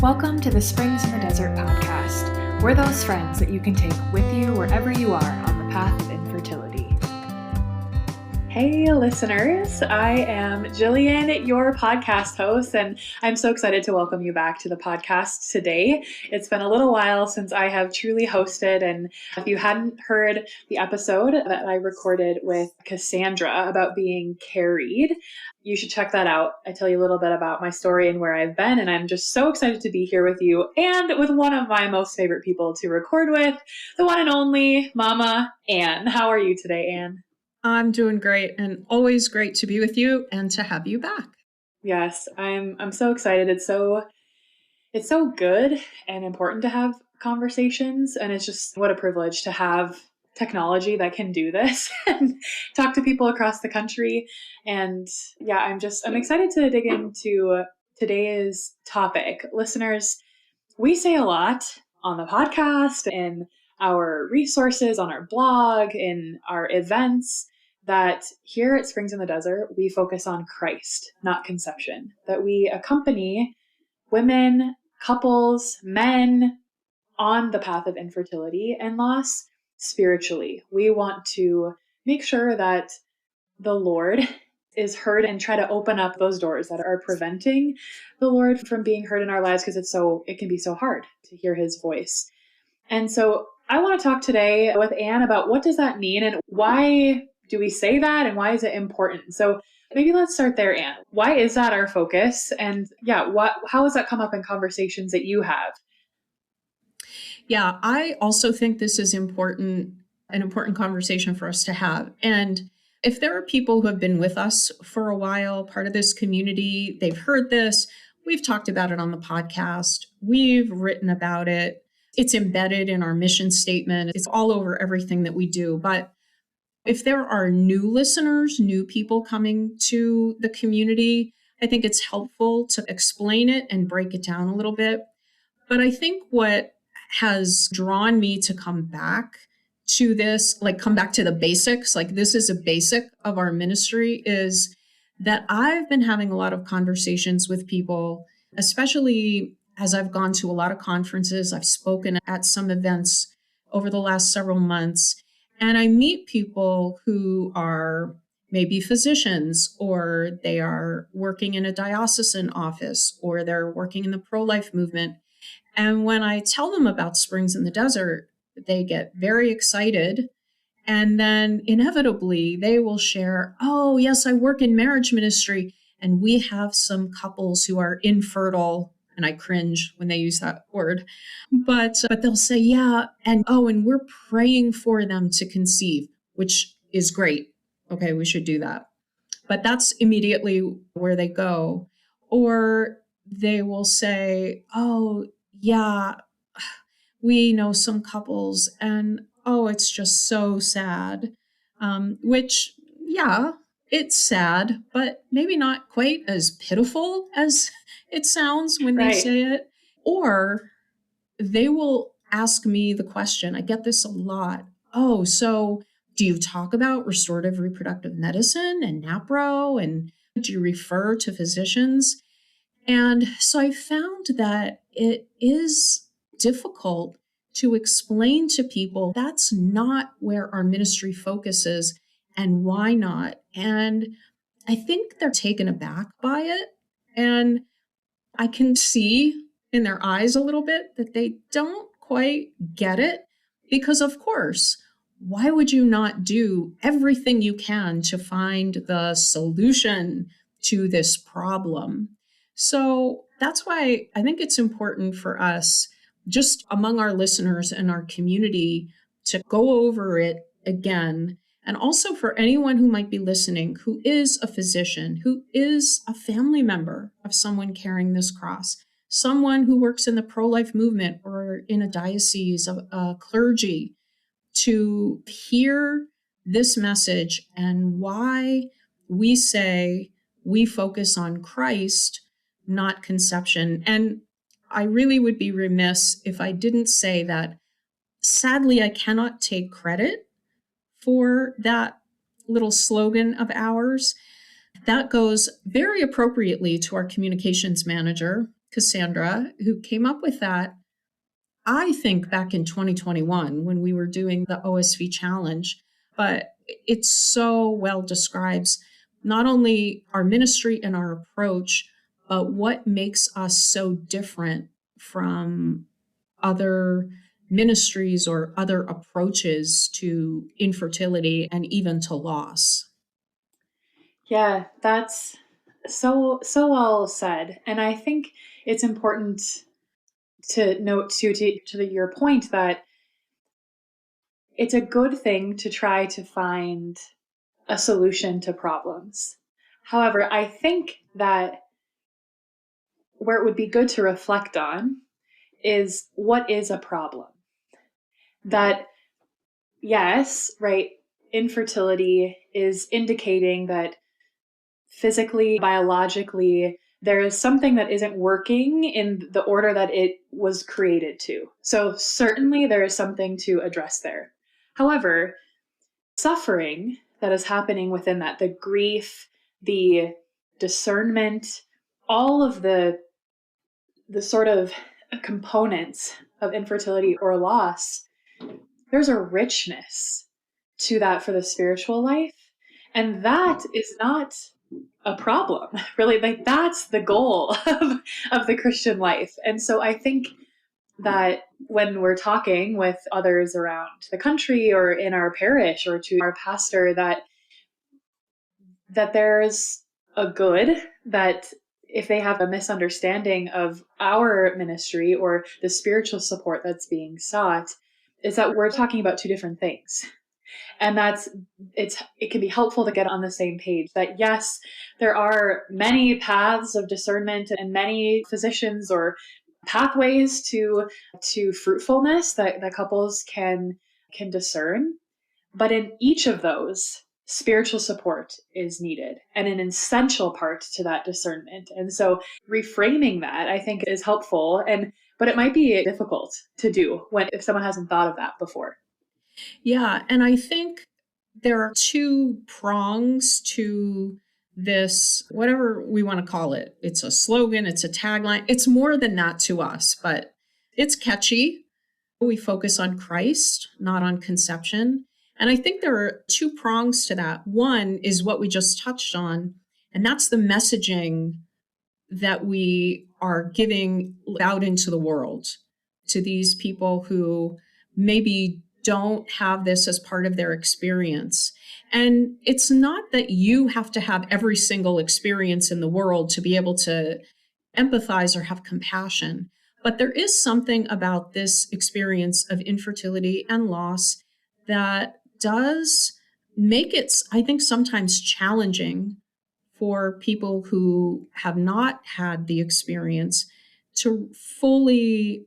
Welcome to the Springs in the Desert podcast. We're those friends that you can take with you wherever you are on the path of infertility. Hey listeners, I am Jillian, your podcast host, and I'm so excited to welcome you back to the podcast today. It's been a little while since I have truly hosted, and if you hadn't heard the episode that I recorded with Cassandra about being carried, you should check that out. I tell you a little bit about my story and where I've been, and I'm just so excited to be here with you and with one of my most favorite people to record with, the one and only Mama Ann. How are you today, Ann? I'm doing great, and always great to be with you and to have you back. Yes, I'm so excited. It's so good and important to have conversations, and it's just what a privilege to have technology that can do this and talk to people across the country. And yeah, I'm excited to dig into today's topic. Listeners, we say a lot on the podcast, in our resources, on our blog, in our events, that here at Springs in the Desert, we focus on Christ, not conception, that we accompany women, couples, men on the path of infertility and loss spiritually. We want to make sure that the Lord is heard and try to open up those doors that are preventing the Lord from being heard in our lives, because it can be so hard to hear his voice. And so I want to talk today with Ann about what does that mean and why do we say that and why is it important? So maybe let's start there, Ann. Why is that our focus? And yeah, how has that come up in conversations that you have? Yeah, I also think this is an important conversation for us to have. And if there are people who have been with us for a while, part of this community, they've heard this, we've talked about it on the podcast, we've written about it, it's embedded in our mission statement, it's all over everything that we do. But if there are new listeners, new people coming to the community, I think it's helpful to explain it and break it down a little bit. But I think what has drawn me to come back to this, come back to the basics, this is a basic of our ministry, is that I've been having a lot of conversations with people, especially as I've gone to a lot of conferences, I've spoken at some events over the last several months, and I meet people who are maybe physicians, or they are working in a diocesan office, or they're working in the pro-life movement. And when I tell them about Springs in the Desert, they get very excited. And then inevitably they will share, oh, yes, I work in marriage ministry, and we have some couples who are infertile. And I cringe when they use that word, but they'll say, yeah, and we're praying for them to conceive, which is great. Okay, we should do that. But that's immediately where they go. Or they will say, oh, yeah, we know some couples, and it's just so sad, which, yeah, it's sad, but maybe not quite as pitiful as it sounds when they say it. Or they will ask me the question, I get this a lot, oh, so do you talk about restorative reproductive medicine and NAPRO, and do you refer to physicians? And so I found that it is difficult to explain to people that's not where our ministry focuses and why not. And I think they're taken aback by it. And I can see in their eyes a little bit that they don't quite get it, because of course, why would you not do everything you can to find the solution to this problem? So that's why I think it's important for us, just among our listeners and our community, to go over it again. And also for anyone who might be listening, who is a physician, who is a family member of someone carrying this cross, someone who works in the pro-life movement or in a diocese of clergy, to hear this message and why we say we focus on Christ, not conception. And I really would be remiss if I didn't say that, sadly, I cannot take credit for that little slogan of ours. That goes very appropriately to our communications manager, Cassandra, who came up with that, I think back in 2021 when we were doing the OSV challenge, but it so well describes not only our ministry and our approach, but what makes us so different from other ministries or other approaches to infertility and even to loss. Yeah, that's so well said. And I think it's important to note too, your point, that it's a good thing to try to find a solution to problems. However, I think that where it would be good to reflect on is, what is a problem? That, yes, right, infertility is indicating that physically, biologically, there is something that isn't working in the order that it was created to. So certainly there is something to address there. However, suffering that is happening within that, the grief, the discernment, all of the sort of components of infertility or loss, there's a richness to that for the spiritual life. And that is not a problem, really. Like, that's the goal of the Christian life. And so I think that when we're talking with others around the country or in our parish or to our pastor, that there's a good, that if they have a misunderstanding of our ministry or the spiritual support that's being sought, is that we're talking about two different things. And it can be helpful to get on the same page, that yes, there are many paths of discernment and many physicians or pathways to fruitfulness that couples can discern. But in each of those, spiritual support is needed and an essential part to that discernment. And so reframing that, I think, is helpful. But it might be difficult to do if someone hasn't thought of that before. Yeah, and I think there are two prongs to this, whatever we want to call it. It's a slogan, it's a tagline. It's more than that to us, but it's catchy. We focus on Christ, not on conception. And I think there are two prongs to that. One is what we just touched on, and that's the messaging that we are giving out into the world to these people who maybe don't have this as part of their experience. And it's not that you have to have every single experience in the world to be able to empathize or have compassion. But there is something about this experience of infertility and loss that does make it, I think, sometimes challenging for people who have not had the experience to fully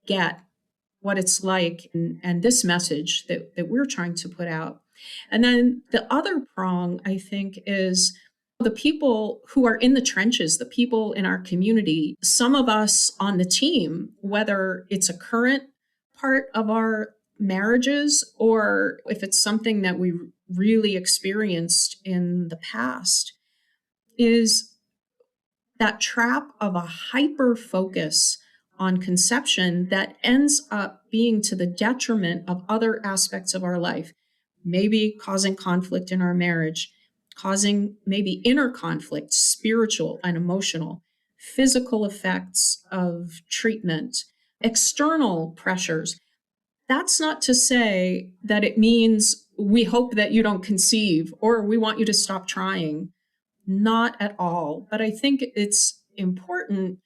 get what it's like and this message that we're trying to put out. And then the other prong, I think, is the people who are in the trenches, the people in our community, some of us on the team, whether it's a current part of our marriages or if it's something that we really experienced in the past, is that trap of a hyper focus on conception that ends up being to the detriment of other aspects of our life, maybe causing conflict in our marriage, causing maybe inner conflict, spiritual and emotional, physical effects of treatment, external pressures. That's not to say that it means we hope that you don't conceive or we want you to stop trying. Not at all. But I think it's important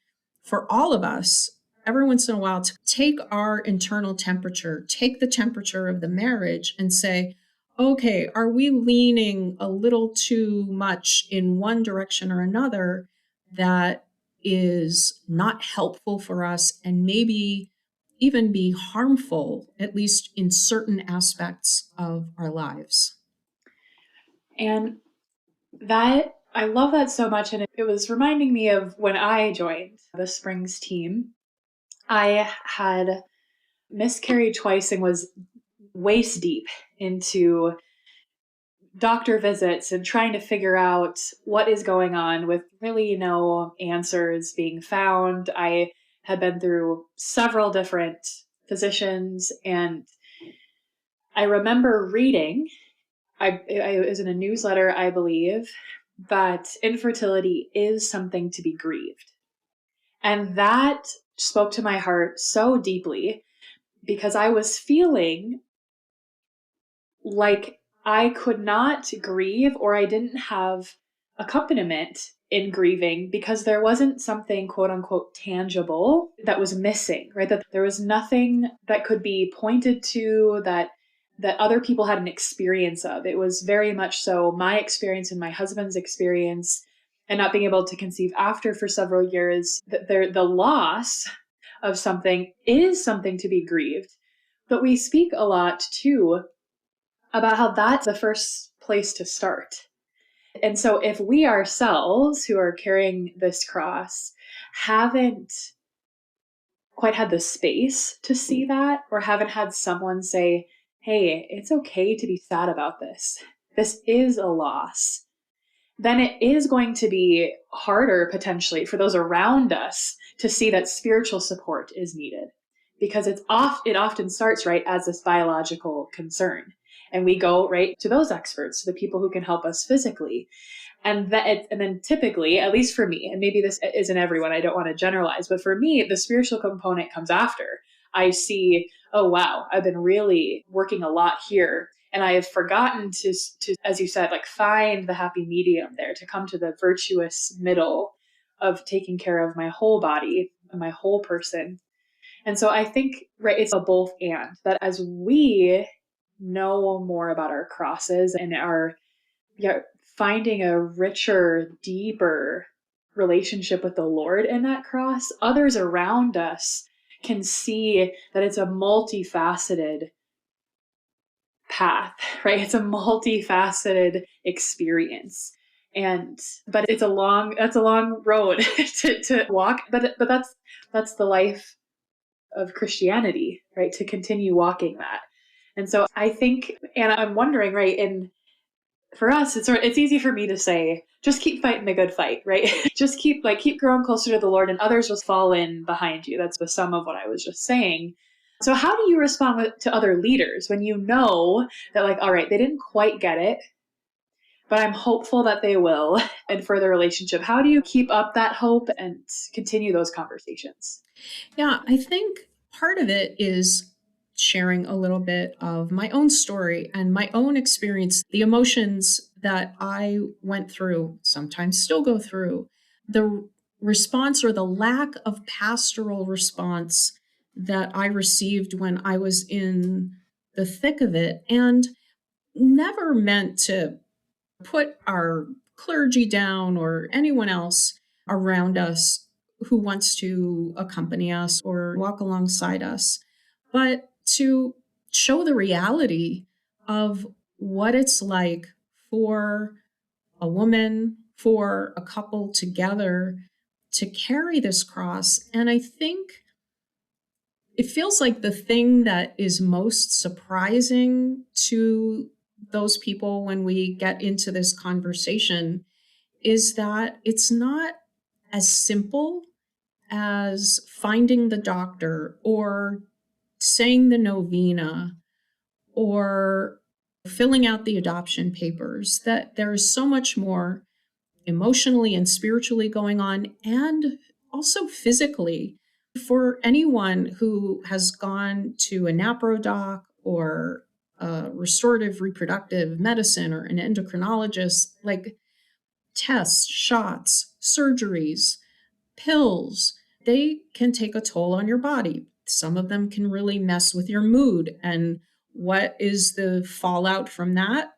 for all of us every once in a while to take our internal temperature, take the temperature of the marriage and say, okay, are we leaning a little too much in one direction or another that is not helpful for us and maybe even be harmful, at least in certain aspects of our lives? And that, I love that so much. And it was reminding me of when I joined the Springs team. I had miscarried twice and was waist deep into doctor visits and trying to figure out what is going on with really no answers being found. I had been through several different physicians, and I remember reading, it was in a newsletter, I believe, that infertility is something to be grieved. And that spoke to my heart so deeply because I was feeling like I could not grieve, or I didn't have accompaniment in grieving because there wasn't something quote unquote tangible that was missing, right? That there was nothing that could be pointed to that other people had an experience of. It was very much so my experience and my husband's experience, and not being able to conceive after for several years, that the loss of something is something to be grieved. But we speak a lot too about how that's the first place to start. And so if we ourselves who are carrying this cross haven't quite had the space to see that, or haven't had someone say, hey, it's okay to be sad about this. This is a loss. Then it is going to be harder potentially for those around us to see that spiritual support is needed, because it often starts right as this biological concern. And we go right to those experts, to the people who can help us physically. And then typically, at least for me, and maybe this isn't everyone, I don't want to generalize, but for me, the spiritual component comes after. I see, oh wow, I've been really working a lot here, and I have forgotten to, as you said, like find the happy medium there, to come to the virtuous middle of taking care of my whole body and my whole person. And so I think, right, it's a both and, that as we know more about our crosses and our, yeah, finding a richer, deeper relationship with the Lord in that cross, others around us can see that it's a multifaceted path, right? It's a multifaceted experience. And but that's a long road to walk. But that's the life of Christianity, right? To continue walking that. And so I think, and I'm wondering, right, and for us, it's easy for me to say, just keep fighting the good fight, right? Just keep growing closer to the Lord, and others will fall in behind you. That's the sum of what I was just saying. So how do you respond to other leaders when you know that, like, all right, they didn't quite get it, but I'm hopeful that they will in further relationship? How do you keep up that hope and continue those conversations? Yeah, I think part of it is sharing a little bit of my own story and my own experience, the emotions that I went through, sometimes still go through, the response or the lack of pastoral response that I received when I was in the thick of it, and never meant to put our clergy down or anyone else around us who wants to accompany us or walk alongside us, but to show the reality of what it's like for a woman, for a couple together to carry this cross. And I think it feels like the thing that is most surprising to those people when we get into this conversation is that it's not as simple as finding the doctor or saying the novena or filling out the adoption papers, that there is so much more emotionally and spiritually going on, and also physically. For anyone who has gone to a naprodoc or a restorative reproductive medicine or an endocrinologist, like tests, shots, surgeries, pills, they can take a toll on your body. Some of them can really mess with your mood. And what is the fallout from that?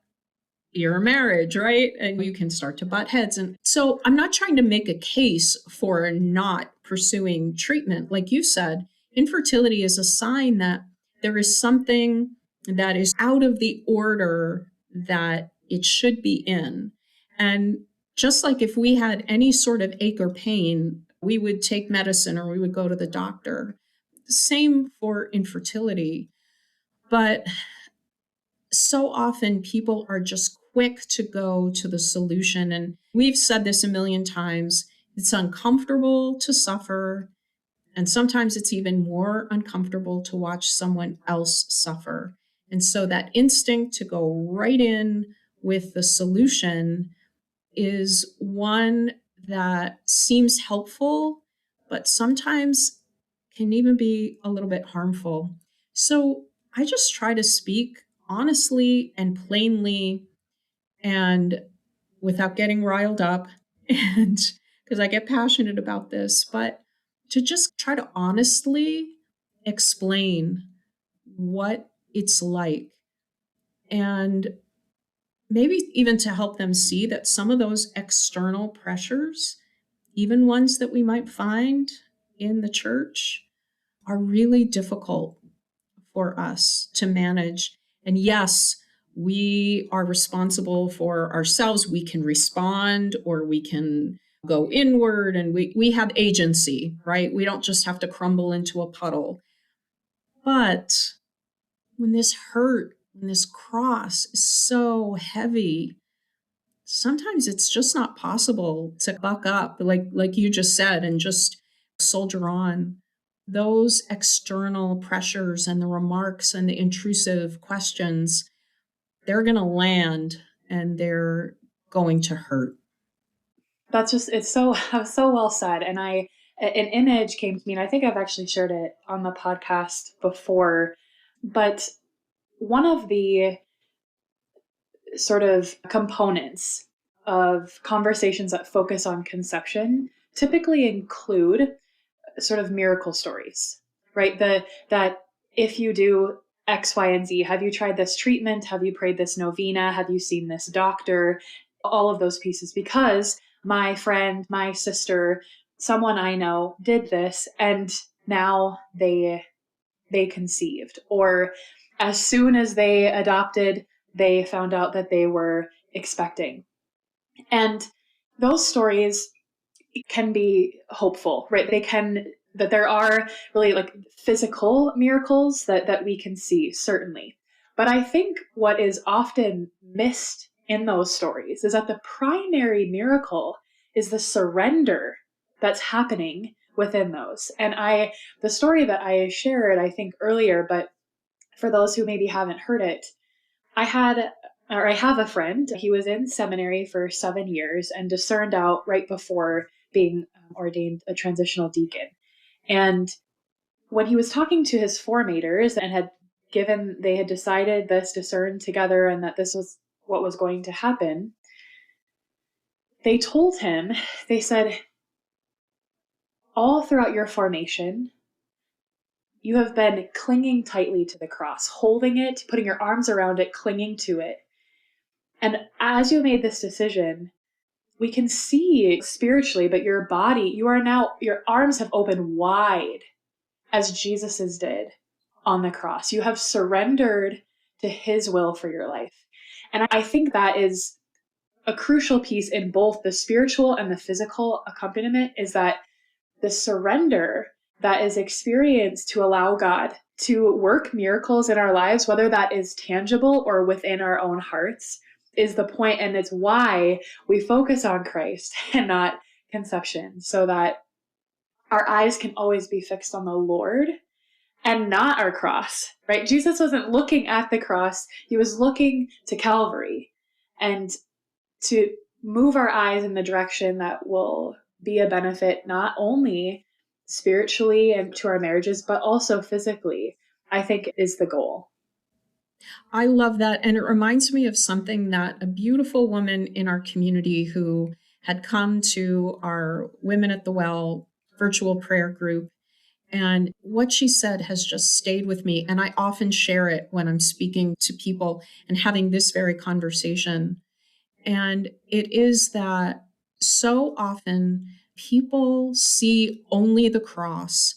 Your marriage, right? And you can start to butt heads. And so I'm not trying to make a case for not pursuing treatment. Like you said, infertility is a sign that there is something that is out of the order that it should be in. And just like if we had any sort of ache or pain, we would take medicine or we would go to the doctor. Same for infertility. But so often people are just quick to go to the solution. And we've said this a million times. It's uncomfortable to suffer. And sometimes it's even more uncomfortable to watch someone else suffer. And so that instinct to go right in with the solution is one that seems helpful, but sometimes can even be a little bit harmful. So I just try to speak honestly and plainly and without getting riled up, and because I get passionate about this, but to just try to honestly explain what it's like, and maybe even to help them see that some of those external pressures, even ones that we might find in the church, are really difficult for us to manage. And yes, we are responsible for ourselves. We can respond or we can go inward, and we have agency, right? We don't just have to crumble into a puddle. But when this hurt, when this cross is so heavy, sometimes it's just not possible to buck up, like you just said, and just soldier on. Those external pressures and the remarks and the intrusive questions, they're going to land and they're going to hurt. That's just, it's so, so well said. And an image came to me, and I think I've actually shared it on the podcast before, but one of the sort of components of conversations that focus on conception typically include sort of miracle stories, right? That if you do X, Y, and Z, have you tried this treatment? Have you prayed this novena? Have you seen this doctor? All of those pieces, because my friend, my sister, someone I know did this, and now they conceived, or as soon as they adopted, they found out that they were expecting. And those stories can be hopeful, right? That there are really like physical miracles that we can see, certainly. But I think what is often missed in those stories is that the primary miracle is the surrender that's happening within those. And the story that I shared, I think earlier, but for those who maybe haven't heard it, I have a friend. He was in seminary for 7 years and discerned out right before being ordained a transitional deacon. And when he was talking to his formators and they had decided this, discerned together, and that this was what was going to happen, they told him, they said, all throughout your formation, you have been clinging tightly to the cross, holding it, putting your arms around it, clinging to it. And as you made this decision, we can see spiritually, but your arms have opened wide as Jesus's did on the cross. You have surrendered to his will for your life. And I think that is a crucial piece in both the spiritual and the physical accompaniment, is that the surrender that is experienced to allow God to work miracles in our lives, whether that is tangible or within our own hearts, is the point. And it's why we focus on Christ and not conception, so that our eyes can always be fixed on the Lord and not our cross, right? Jesus wasn't looking at the cross. He was looking to Calvary, and to move our eyes in the direction that will be a benefit, not only spiritually and to our marriages, but also physically, I think is the goal. I love that. And it reminds me of something that a beautiful woman in our community who had come to our Women at the Well virtual prayer group. And what she said has just stayed with me. And I often share it when I'm speaking to people and having this very conversation. And it is that so often people see only the cross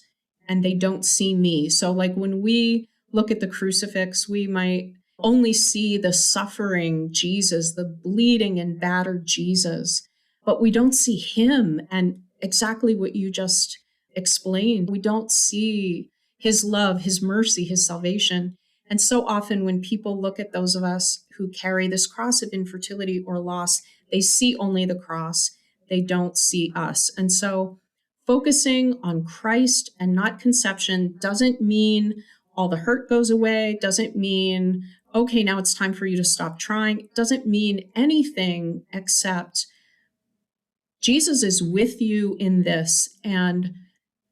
and they don't see me. So, like when we look at the crucifix, we might only see the suffering Jesus, the bleeding and battered Jesus, but we don't see him. And exactly what you just explained, we don't see his love, his mercy, his salvation. And so often when people look at those of us who carry this cross of infertility or loss, they see only the cross. They don't see us. And so focusing on Christ and not conception doesn't mean all the hurt goes away, doesn't mean, okay, now it's time for you to stop trying. It doesn't mean anything except Jesus is with you in this. And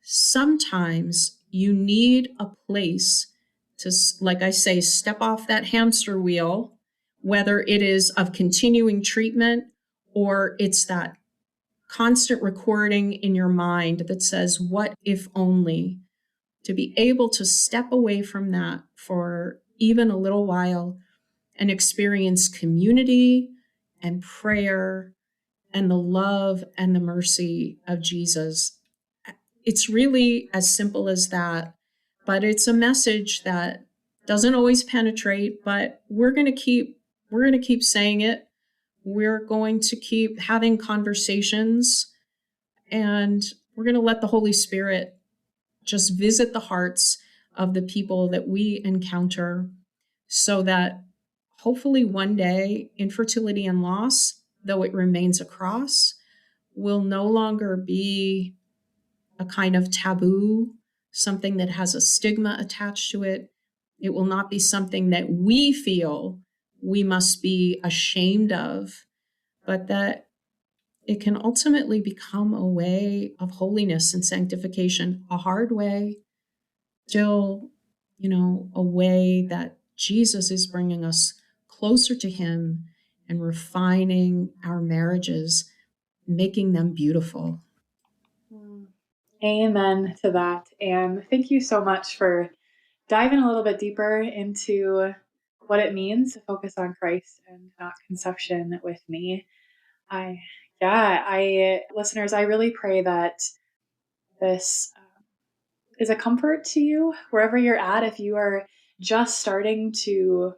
sometimes you need a place to, like I say, step off that hamster wheel, whether it is of continuing treatment or it's that constant recording in your mind that says, what if only? To be able to step away from that for even a little while and experience community and prayer and the love and the mercy of Jesus. It's really as simple as that, but it's a message that doesn't always penetrate, but we're going to keep saying it. We're going to keep having conversations, and we're going to let the Holy Spirit just visit the hearts of the people that we encounter, so that hopefully one day infertility and loss, though it remains a cross, will no longer be a kind of taboo, something that has a stigma attached to it. It will not be something that we feel we must be ashamed of, but that it can ultimately become a way of holiness and sanctification, a hard way, still, a way that Jesus is bringing us closer to him and refining our marriages, making them beautiful. Amen to that. And thank you so much for diving a little bit deeper into what it means to focus on Christ and not conception with me. Listeners, I really pray that this is a comfort to you wherever you're at. If you are just starting to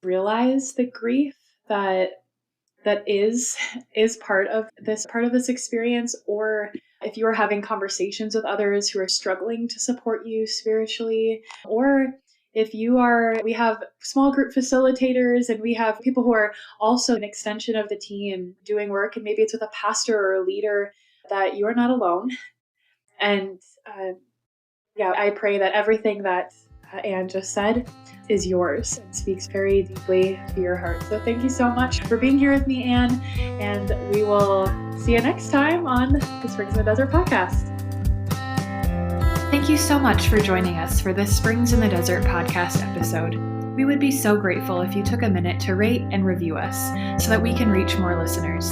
realize the grief that is part of this experience, or if you are having conversations with others who are struggling to support you spiritually, or if we have small group facilitators and we have people who are also an extension of the team doing work, and maybe it's with a pastor or a leader, that you are not alone. And I pray that everything that Anne just said is yours and speaks very deeply to your heart. So thank you so much for being here with me, Anne, and we will see you next time on the Springs in the Desert podcast. Thank you so much for joining us for this Springs in the Desert podcast episode. We would be so grateful if you took a minute to rate and review us so that we can reach more listeners.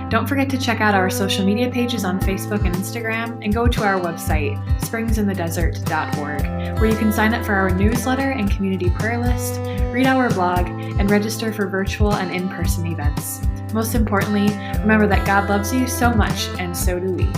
Don't forget to check out our social media pages on Facebook and Instagram, and go to our website, springsinthedesert.org, where you can sign up for our newsletter and community prayer list, read our blog, and register for virtual and in-person events. Most importantly, remember that God loves you so much, and so do we.